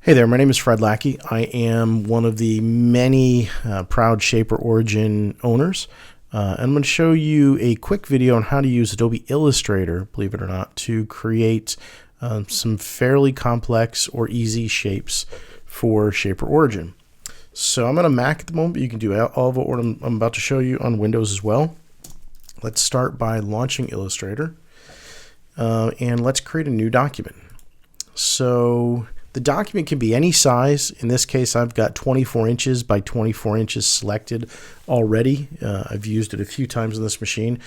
Hey there, my name is Fred Lackey. I am one of the many proud Shaper Origin owners. And I'm going to show you a quick video on how to use Adobe Illustrator, believe it or not, to create some fairly complex or easy shapes for Shaper Origin. So I'm on a Mac at the moment, but you can do all of what I'm about to show you on Windows as well. Let's start by launching Illustrator, and let's create a new document. So the document can be any size. In this case, I've got 24 inches by 24 inches selected already. I've used it a few times on this machine.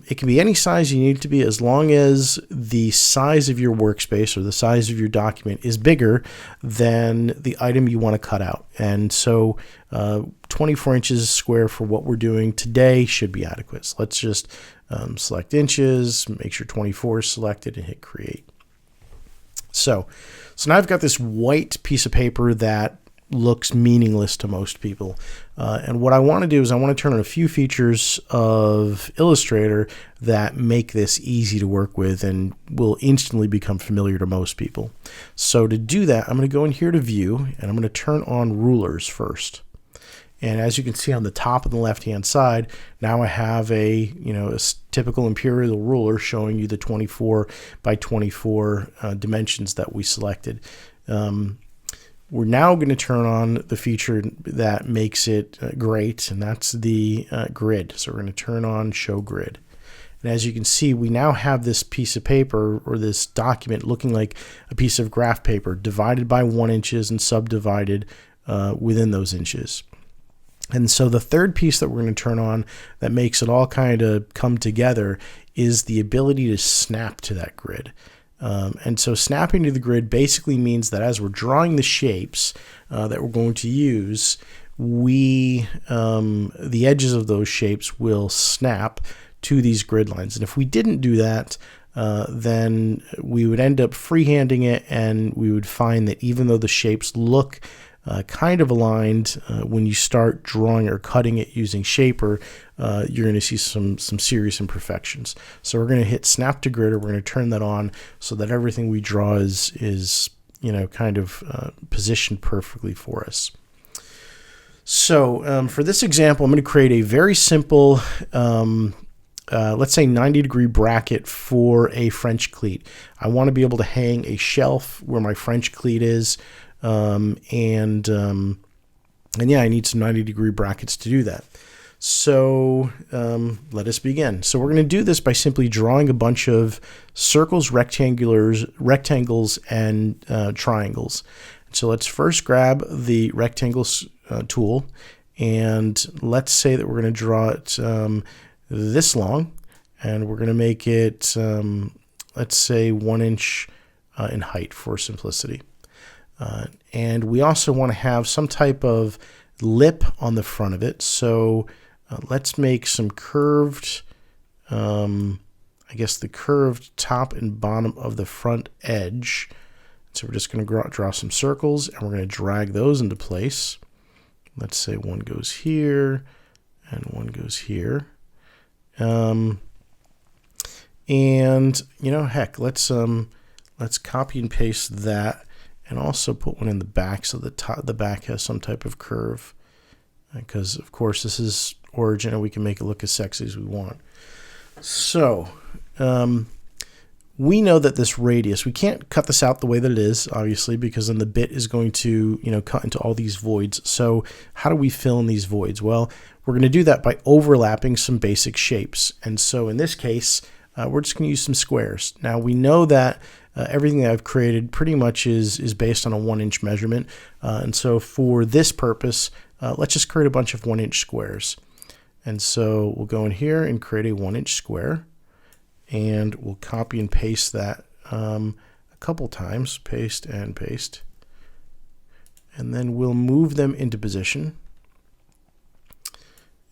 It can be any size you need it to be, as long as the size of your workspace or the size of your document is bigger than the item you want to cut out. And so 24 inches square for what we're doing today should be adequate. So let's just select inches, make sure 24 is selected, and hit create. So now I've got this white piece of paper that looks meaningless to most people. And what I want to do is I want to turn on a few features of Illustrator that make this easy to work with and will instantly become familiar to most people. So to do that, I'm going to go in here to View, and I'm going to turn on Rulers first. And as you can see on the top of the left-hand side, now I have a typical imperial ruler showing you the 24 by 24 dimensions that we selected. We're now going to turn on the feature that makes it great, and that's the grid. So we're going to turn on Show Grid. And as you can see, we now have this piece of paper or this document looking like a piece of graph paper divided by 1 inch and subdivided within those inches. And so the third piece that we're going to turn on that makes it all kind of come together is the ability to snap to that grid. And so snapping to the grid basically means that as we're drawing the shapes that we're going to use, the edges of those shapes will snap to these grid lines. And if we didn't do that, then we would end up freehanding it, and we would find that even though the shapes look kind of aligned, when you start drawing or cutting it using Shaper, you're going to see some serious imperfections. So we're going to hit Snap to Grid, or we're going to turn that on so that everything we draw is kind of positioned perfectly for us. So for this example, I'm going to create a very simple, let's say 90-degree bracket for a French cleat. I want to be able to hang a shelf where my French cleat is. And yeah, I need some 90-degree brackets to do that. So let us begin. So we're going to do this by simply drawing a bunch of circles, rectangles, and triangles. So let's first grab the rectangles tool, and let's say that we're going to draw it this long, and we're going to make it, let's say 1 inch in height for simplicity. And we also want to have some type of lip on the front of it. So let's make some curved, I guess the curved top and bottom of the front edge. So we're just going to draw some circles, and we're going to drag those into place. Let's say one goes here and one goes here. And heck, let's copy and paste that. And also put one in the back so the back has some type of curve, because of course this is Origin and we can make it look as sexy as we want. So we know that this radius, we can't cut this out the way that it is, obviously, because then the bit is going to cut into all these voids. So how do we fill in these voids? Well, we're going to do that by overlapping some basic shapes. And so in this case, we're just going to use some squares. Now we know that everything that I've created pretty much is based on a 1 inch measurement. And so for this purpose, let's just create a bunch of 1 inch squares. And so we'll go in here and create a 1 inch square, and we'll copy and paste that a couple times, paste and paste. And then we'll move them into position.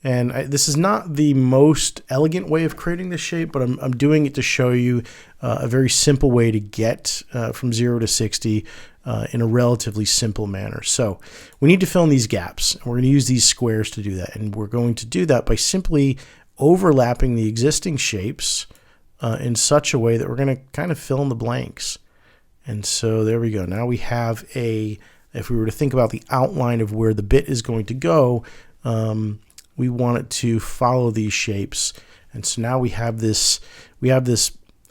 And this is not the most elegant way of creating this shape, but I'm doing it to show you a very simple way to get from 0 to 60 in a relatively simple manner. So we need to fill in these gaps. We're going to use these squares to do that. And we're going to do that by simply overlapping the existing shapes in such a way that we're going to kind of fill in the blanks. And so there we go. Now we have if we were to think about the outline of where the bit is going to go, we want it to follow these shapes. And so now we have this,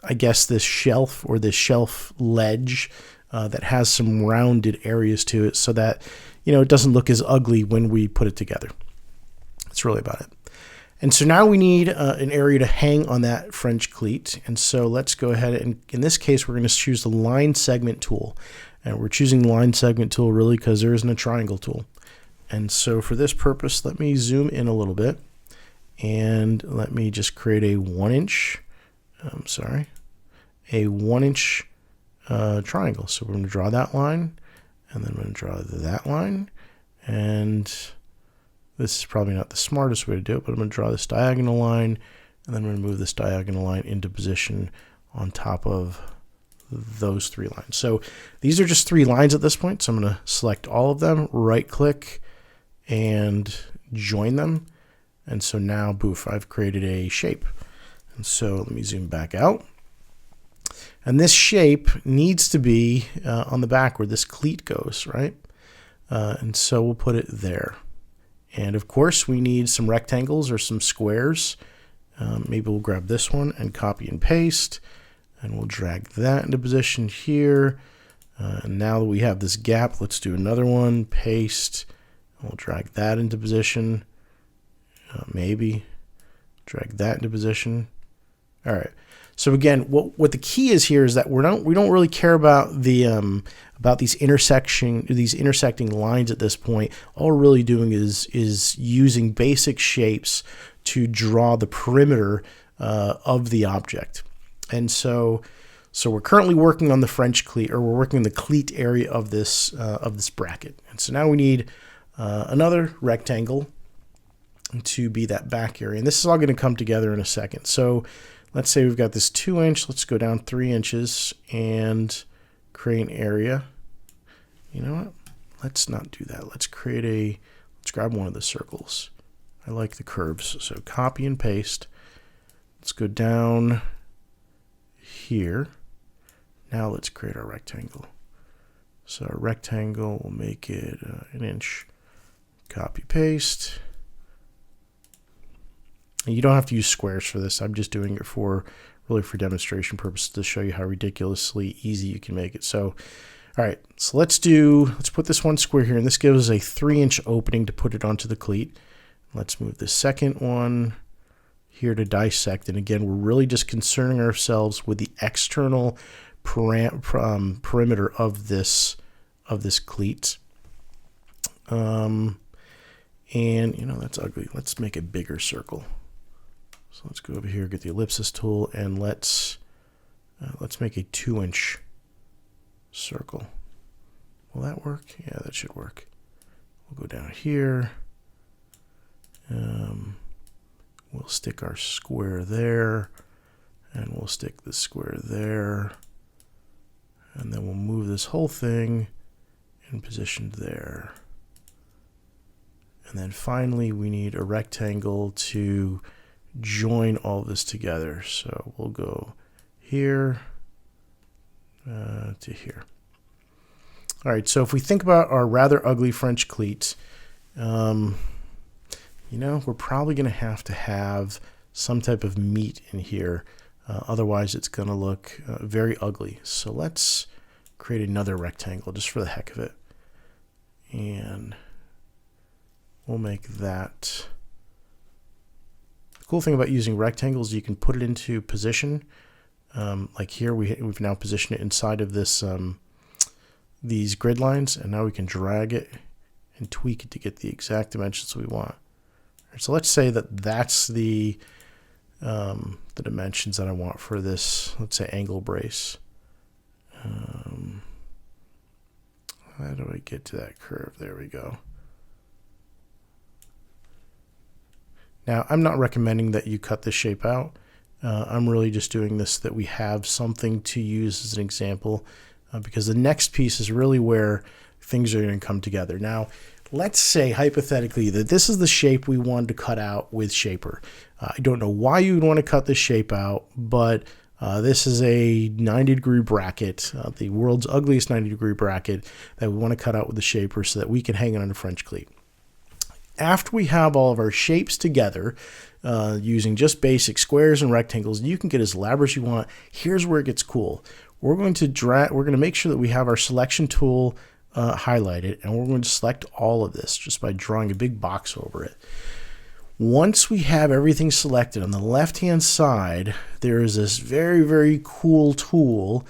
I guess, this shelf or this shelf ledge that has some rounded areas to it so that, it doesn't look as ugly when we put it together. That's really about it. And so now we need an area to hang on that French cleat. And so let's go ahead and in this case, we're going to choose the line segment tool. And we're choosing the line segment tool really because there isn't a triangle tool. And so for this purpose, let me zoom in a little bit and let me just create a 1 inch, a 1 inch triangle. So we're going to draw that line and then we're going to draw that line. And this is probably not the smartest way to do it, but I'm going to draw this diagonal line and then I'm going to move this diagonal line into position on top of those 3 lines. So these are just 3 lines at this point. So I'm going to select all of them, right click and join them. And so now, boof, I've created a shape. And so let me zoom back out. And this shape needs to be on the back where this cleat goes, right? And so we'll put it there. And of course we need some rectangles or some squares. Maybe we'll grab this one and copy and paste. And we'll drag that into position here. And now that we have this gap, let's do another one, paste. And we'll drag that into position. Maybe drag that into position. All right. So again, what the key is here is that we don't really care about these intersecting lines at this point. All we're really doing is using basic shapes to draw the perimeter of the object. And so we're currently working on the French cleat, or we're working on the cleat area of this bracket. And so now we need another rectangle to be that back area. And this is all going to come together in a second. So let's say we've got this 2 inch. Let's go down 3 inches and create an area. You know what? Let's not do that. Let's grab one of the circles. I like the curves. So copy and paste. Let's go down here. Now let's create our rectangle. So our rectangle, we'll make it 1 inch. Copy, paste. And you don't have to use squares for this. I'm just doing it really for demonstration purposes to show you how ridiculously easy you can make it. So, all right, so let's put this one square here, and this gives us a 3 inch opening to put it onto the cleat. Let's move the second one here to dissect. And again, we're really just concerning ourselves with the external perimeter of this cleat. And that's ugly. Let's make a bigger circle. So let's go over here, get the ellipsis tool, and let's make a 2 inch circle. Will that work? Yeah, that should work. We'll go down here. We'll stick our square there, and we'll stick the square there, and then we'll move this whole thing in position there. And then finally, we need a rectangle to join all of this together. So we'll go here to here. All right, so if we think about our rather ugly French cleats, we're probably going to have some type of meat in here. Otherwise, it's going to look very ugly. So let's create another rectangle just for the heck of it. And we'll make that. The cool thing about using rectangles, you can put it into position. Like here, we've now positioned it inside of this these grid lines, and now we can drag it and tweak it to get the exact dimensions we want. So let's say that's the dimensions that I want for this, let's say, angle brace. How do I get to that curve? There we go. Now, I'm not recommending that you cut this shape out. I'm really just doing this so that we have something to use as an example, because the next piece is really where things are going to come together. Now, let's say hypothetically that this is the shape we wanted to cut out with Shaper. I don't know why you would want to cut this shape out, but This is a 90-degree bracket, the world's ugliest 90-degree bracket that we want to cut out with the shaper so that we can hang it on a French cleat. After we have all of our shapes together, using just basic squares and rectangles, you can get as elaborate as you want. Here's where it gets cool. We're going to make sure that we have our selection tool highlighted, and we're going to select all of this just by drawing a big box over it. Once we have everything selected, on the left-hand side, there is this very, very cool tool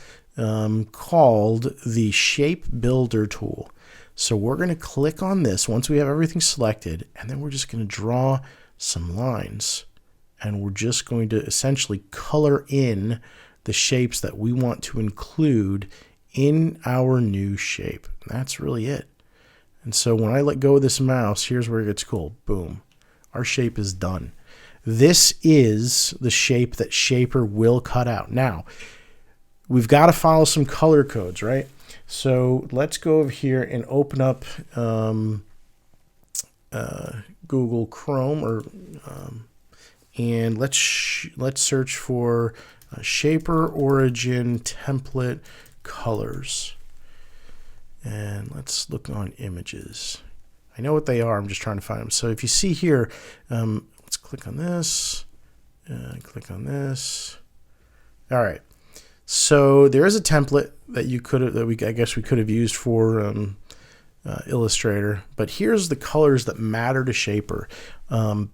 called the Shape Builder tool. So we're going to click on this once we have everything selected, and then we're just going to draw some lines. And we're just going to essentially color in the shapes that we want to include in our new shape. And that's really it. And so when I let go of this mouse, here's where it gets cool. Boom. Our shape is done. This is the shape that Shaper will cut out. Now, we've got to follow some color codes, right? So let's go over here and open up Google Chrome, and let's search for Shaper Origin Template Colors. And let's look on images. I know what they are. I'm just trying to find them. So if you see here, let's click on this. Click on this. All right. So there is a template that I guess we could have used for Illustrator. But here's the colors that matter to Shaper.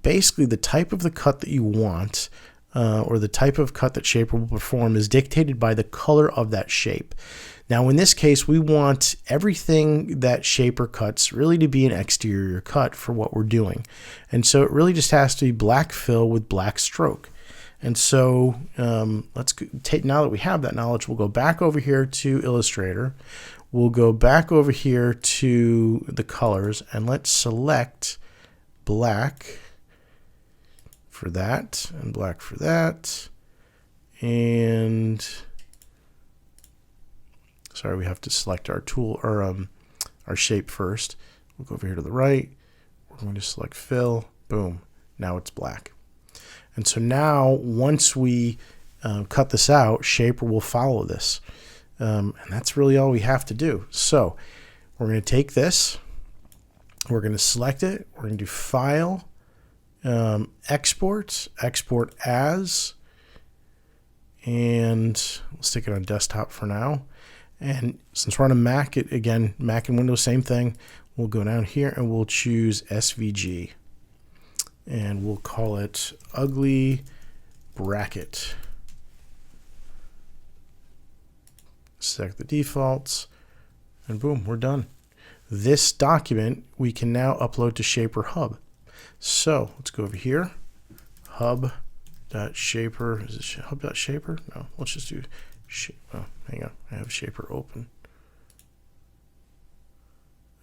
Basically, the type of the cut that you want, or the type of cut that Shaper will perform, is dictated by the color of that shape. Now, in this case, we want everything that Shaper cuts really to be an exterior cut for what we're doing. And so it really just has to be black fill with black stroke. And so let's take, now that we have that knowledge, we'll go back over here to Illustrator. We'll go back over here to the colors, and let's select black for that and black for that. And sorry, we have to select our tool, or our shape first. We'll go over here to the right. We're going to select fill. Boom. Now it's black. And so now, once we cut this out, Shaper will follow this. And that's really all we have to do. So we're going to take this. We're going to select it. We're going to do File, Export, Export As. And we'll stick it on desktop for now. And since we're on a Mac, again, Mac and Windows, same thing. We'll go down here and we'll choose SVG. And we'll call it Ugly Bracket. Select the defaults, and boom, we're done. This document we can now upload to Shaper Hub. So let's go over here. Hub.shaper. Is it hub.shaper? No, let's just do. Oh, hang on. I have Shaper open.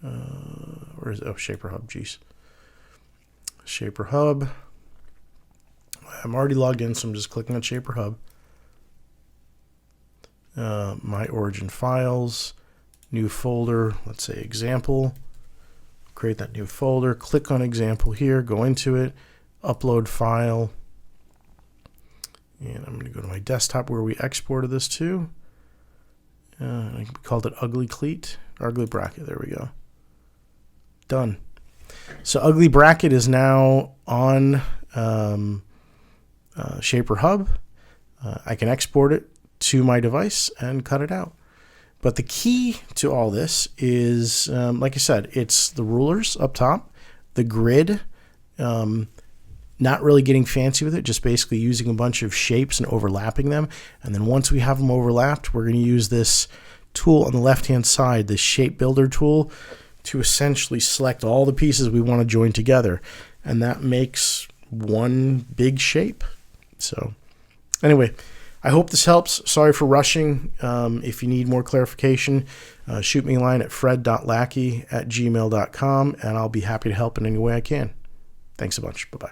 Where is it? Oh, Shaper Hub. Jeez. Shaper Hub. I'm already logged in, so I'm just clicking on Shaper Hub. My origin files, new folder, let's say example. Create that new folder, click on example here, go into it, upload file. And I'm going to go to my desktop where we exported this to. I called it Ugly Cleat, Ugly Bracket. There we go. Done. So Ugly Bracket is now on Shaper Hub. I can export it to my device and cut it out. But the key to all this is, like I said, it's the rulers up top, the grid, not really getting fancy with it, just basically using a bunch of shapes and overlapping them. And then once we have them overlapped, we're going to use this tool on the left-hand side, the Shape Builder tool, to essentially select all the pieces we want to join together. And that makes one big shape. So anyway, I hope this helps. Sorry for rushing. If you need more clarification, shoot me a line at fred.lackey@gmail.com, and I'll be happy to help in any way I can. Thanks a bunch. Bye-bye.